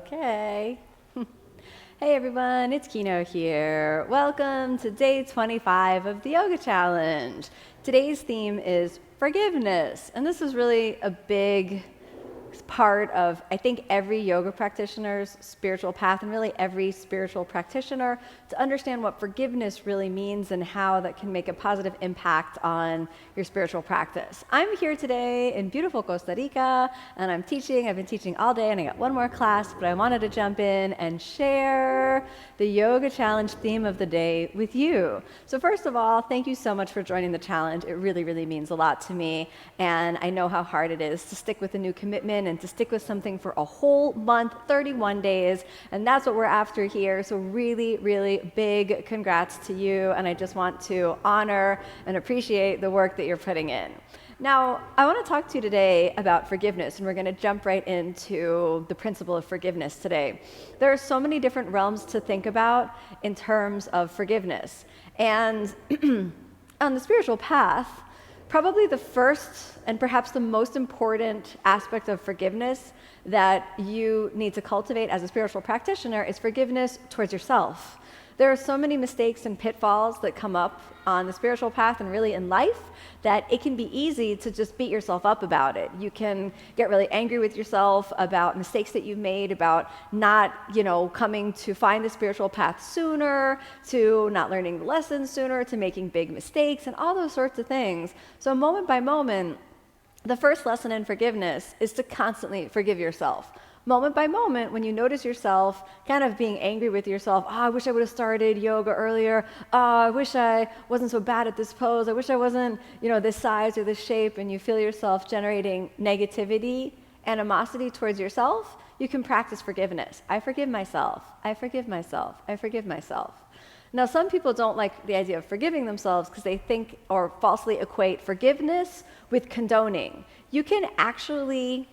Okay. Hey everyone, it's Kino here. Welcome to day 25 of the Yoga Challenge. Today's theme is forgiveness, and this is really a big part of, I think, every yoga practitioner's spiritual path, and really every spiritual practitioner, to understand what forgiveness really means and how that can make a positive impact on your spiritual practice. I'm here today in beautiful Costa Rica, and I'm teaching. I've been teaching all day, and I got one more class, but I wanted to jump in and share the Yoga Challenge theme of the day with you. So first of all, thank you so much for joining the challenge. It really, really means a lot to me, and I know how hard it is to stick with a new commitment and to stick with something for a whole month, 31 days, and that's what we're after here. So really, really big congrats to you, and I just want to honor and appreciate the work that you're putting in. Now, I want to talk to you today about forgiveness, and we're going to jump right into the principle of forgiveness today. There are so many different realms to think about in terms of forgiveness, and on the spiritual path, probably the first and perhaps the most important aspect of forgiveness that you need to cultivate as a spiritual practitioner is forgiveness towards yourself. There are so many mistakes and pitfalls that come up on the spiritual path and really in life that it can be easy to just beat yourself up about it. You can get really angry with yourself about mistakes that you've made, about not, coming to find the spiritual path sooner, to not learning the lessons sooner, to making big mistakes, and all those sorts of things. So moment by moment, the first lesson in forgiveness is to constantly forgive yourself. Moment by moment, when you notice yourself kind of being angry with yourself, I wish I would have started yoga earlier, I wish I wasn't so bad at this pose, I wish I wasn't, this size or this shape, and you feel yourself generating negativity, animosity towards yourself, you can practice forgiveness. I forgive myself, I forgive myself, I forgive myself. Now, some people don't like the idea of forgiving themselves because they think or falsely equate forgiveness with condoning. You can actually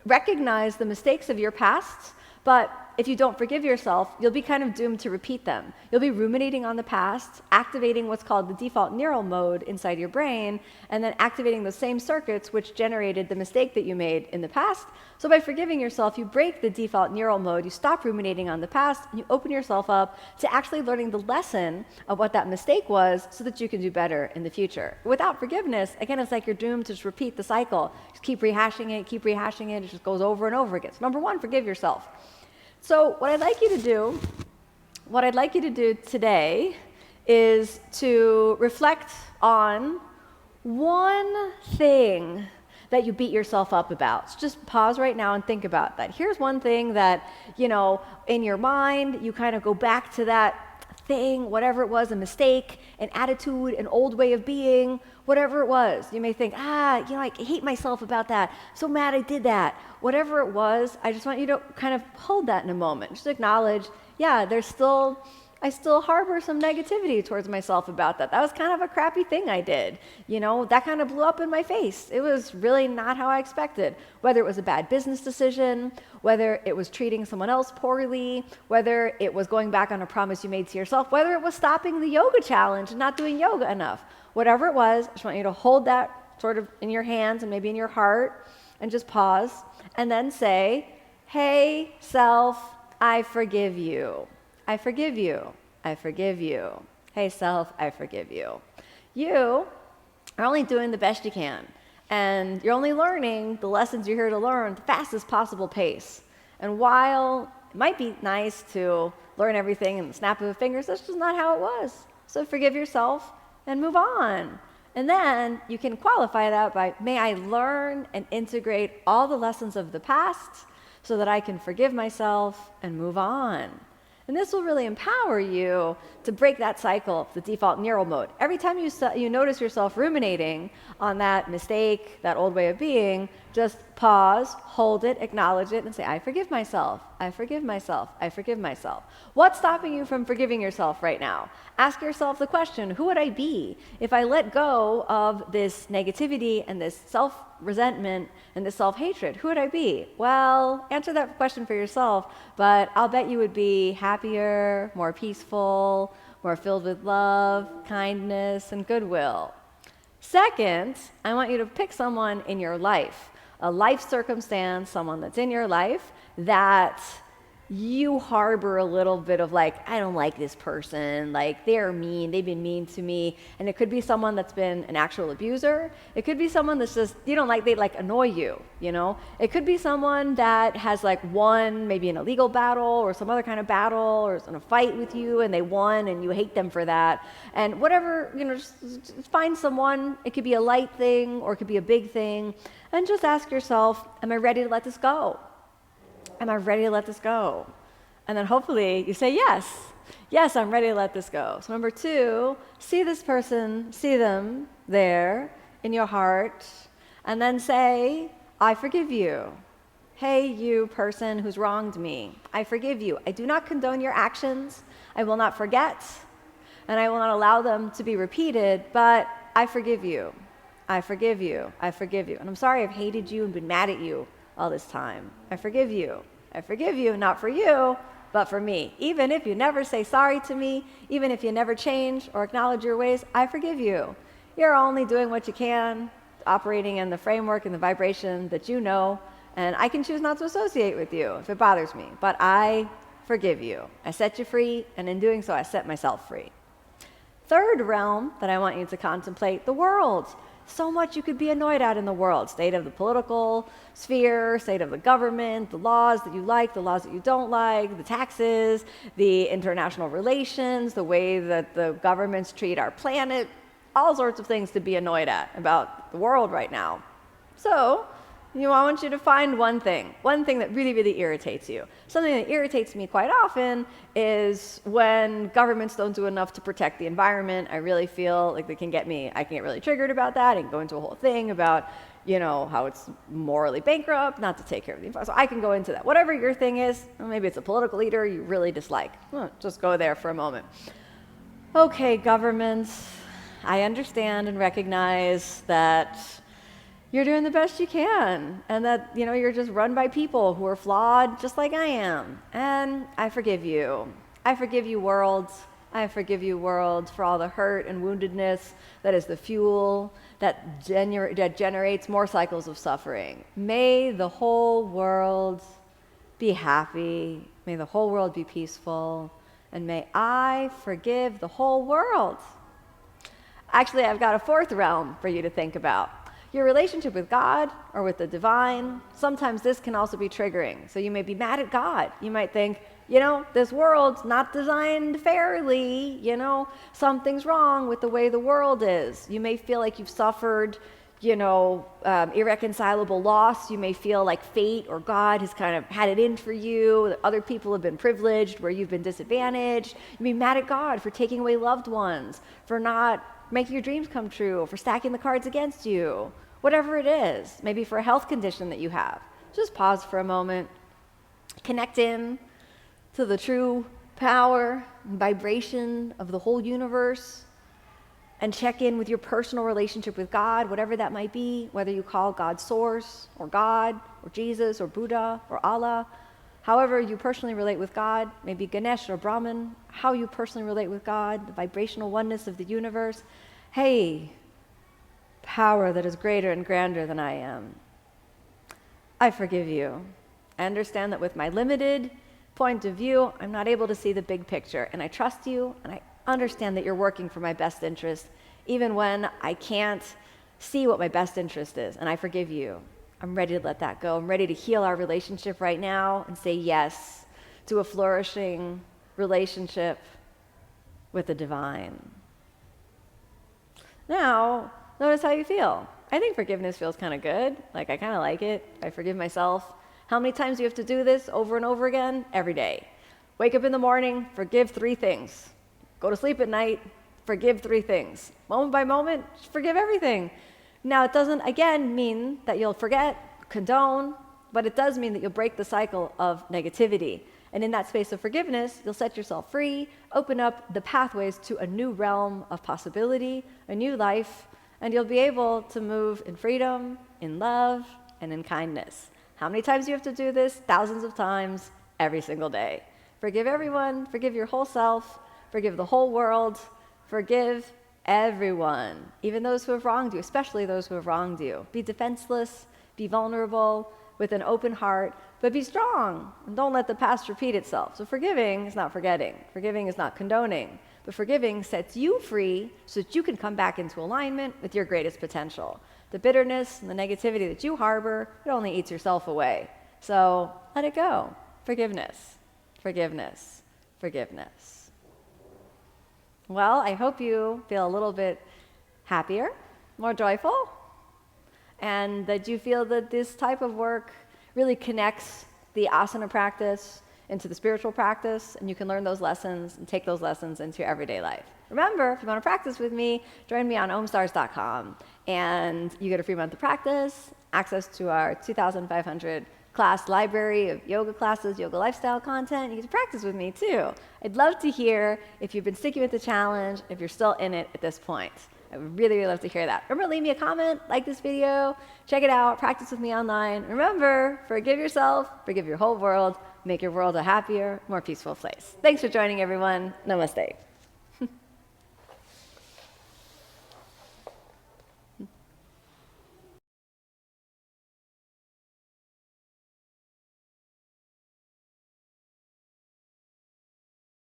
recognize the mistakes of your past, but if you don't forgive yourself, you'll be kind of doomed to repeat them. You'll be ruminating on the past, activating what's called the default neural mode inside your brain, and then activating the same circuits which generated the mistake that you made in the past. So by forgiving yourself, you break the default neural mode, you stop ruminating on the past, and you open yourself up to actually learning the lesson of what that mistake was so that you can do better in the future. Without forgiveness, again, it's like you're doomed to just repeat the cycle. Just keep rehashing it, it just goes over and over again. So number one, forgive yourself. So what I'd like you to do today is to reflect on one thing that you beat yourself up about. So just pause right now and think about that. Here's one thing that, in your mind, you kind of go back to that thing, whatever it was, a mistake, an attitude, an old way of being, whatever it was. You may think, I hate myself about that. I'm so mad I did that. Whatever it was, I just want you to kind of hold that in a moment. Just acknowledge, I still harbor some negativity towards myself about that. That was kind of a crappy thing I did. That kind of blew up in my face. It was really not how I expected. Whether it was a bad business decision, whether it was treating someone else poorly, whether it was going back on a promise you made to yourself, whether it was stopping the yoga challenge and not doing yoga enough. Whatever it was, I just want you to hold that sort of in your hands and maybe in your heart and just pause and then say, hey, self, I forgive you. I forgive you. I forgive you. Hey, self, I forgive you. You are only doing the best you can, and you're only learning the lessons you're here to learn at the fastest possible pace. And while it might be nice to learn everything in the snap of a finger, that's just not how it was. So forgive yourself and move on. And then you can qualify that by, may I learn and integrate all the lessons of the past so that I can forgive myself and move on. And this will really empower you to break that cycle of the default neural mode. Every time you notice yourself ruminating on that mistake, that old way of being, just pause, hold it, acknowledge it, and say, I forgive myself, I forgive myself, I forgive myself. What's stopping you from forgiving yourself right now? Ask yourself the question, who would I be if I let go of this negativity and this self-resentment and this self-hatred? Who would I be? Well, answer that question for yourself, but I'll bet you would be happier, more peaceful, more filled with love, kindness, and goodwill. Second, I want you to pick someone in your life, a life circumstance, someone that's in your life that you harbor a little bit of like, I don't like this person, like they're mean, they've been mean to me. And it could be someone that's been an actual abuser. It could be someone that's just, you don't like, they like annoy you, you know? It could be someone that has like won maybe an illegal battle or some other kind of battle or is in a fight with you and they won and you hate them for that. And whatever, you know, just find someone. It could be a light thing or it could be a big thing. And just ask yourself, am I ready to let this go? Am I ready to let this go? And then hopefully you say yes. Yes, I'm ready to let this go. So number 2, see this person, see them there in your heart, and then say, I forgive you. Hey, you person who's wronged me, I forgive you. I do not condone your actions. I will not forget, and I will not allow them to be repeated, but I forgive you. I forgive you. I forgive you. And I'm sorry I've hated you and been mad at you all this time. I forgive you. I forgive you, not for you, but for me. Even if you never say sorry to me, even if you never change or acknowledge your ways, I forgive you. You're only doing what you can, operating in the framework and the vibration that you know, and I can choose not to associate with you if it bothers me, but I forgive you. I set you free, and in doing so, I set myself free. Third realm that I want you to contemplate, the world. So much you could be annoyed at in the world. State of the political sphere, state of the government, the laws that you like, the laws that you don't like, the taxes, the international relations, the way that the governments treat our planet, all sorts of things to be annoyed at about the world right now. So, I want you to find one thing that really, really irritates you. Something that irritates me quite often is when governments don't do enough to protect the environment. I really feel like I can get really triggered about that and go into a whole thing about, how it's morally bankrupt not to take care of the environment. So I can go into that. Whatever your thing is, or maybe it's a political leader you really dislike. Just go there for a moment. Okay, governments, I understand and recognize that you're doing the best you can, and that, you're just run by people who are flawed just like I am. And I forgive you. I forgive you, world. I forgive you, world, for all the hurt and woundedness that is the fuel that generates more cycles of suffering. May the whole world be happy. May the whole world be peaceful. And may I forgive the whole world. Actually, I've got a 4th realm for you to think about. Your relationship with God or with the divine. Sometimes this can also be triggering. So you may be mad at God. You might think, this world's not designed fairly. Something's wrong with the way the world is. You may feel like you've suffered, irreconcilable loss. You may feel like fate or God has kind of had it in for you, that other people have been privileged where you've been disadvantaged. You may be mad at God for taking away loved ones, for not making your dreams come true, for stacking the cards against you. Whatever it is, maybe for a health condition that you have. Just pause for a moment. Connect in to the true power and vibration of the whole universe, and check in with your personal relationship with God, whatever that might be, whether you call God Source or God or Jesus or Buddha or Allah. However you personally relate with God, maybe Ganesh or Brahman, how you personally relate with God, the vibrational oneness of the universe. Hey, power that is greater and grander than I am. I forgive you. I understand that with my limited point of view, I'm not able to see the big picture, and I trust you, and I understand that you're working for my best interest, even when I can't see what my best interest is, and I forgive you. I'm ready to let that go. I'm ready to heal our relationship right now and say yes to a flourishing relationship with the divine. Now, notice how you feel. I think forgiveness feels kind of good. I kind of like it. I forgive myself. How many times do you have to do this over and over again? Every day. Wake up in the morning, forgive 3 things. Go to sleep at night, forgive 3 things. Moment by moment, just forgive everything. Now, it doesn't, again, mean that you'll forget, condone, but it does mean that you'll break the cycle of negativity. And in that space of forgiveness, you'll set yourself free, open up the pathways to a new realm of possibility, a new life, and you'll be able to move in freedom, in love, and in kindness. How many times do you have to do this? Thousands of times, every single day. Forgive everyone, forgive your whole self, forgive the whole world, forgive everyone, even those who have wronged you, especially those who have wronged you. Be defenseless, be vulnerable, with an open heart, but be strong and don't let the past repeat itself. So forgiving is not forgetting. Forgiving is not condoning. But forgiving sets you free so that you can come back into alignment with your greatest potential. The bitterness and the negativity that you harbor, it only eats yourself away. So let it go. Forgiveness, forgiveness, forgiveness. Well, I hope you feel a little bit happier, more joyful, and that you feel that this type of work really connects the asana practice into the spiritual practice, and you can learn those lessons and take those lessons into your everyday life. Remember, if you want to practice with me, join me on omstars.com, and you get a free month of practice, access to our 2,500 class library of yoga classes, yoga lifestyle content. You get to practice with me too. I'd love to hear if you've been sticking with the challenge, if you're still in it at this point. I would really, really love to hear that. Remember, leave me a comment, like this video, check it out, practice with me online. Remember, forgive yourself, forgive your whole world, make your world a happier, more peaceful place. Thanks for joining, everyone. Namaste.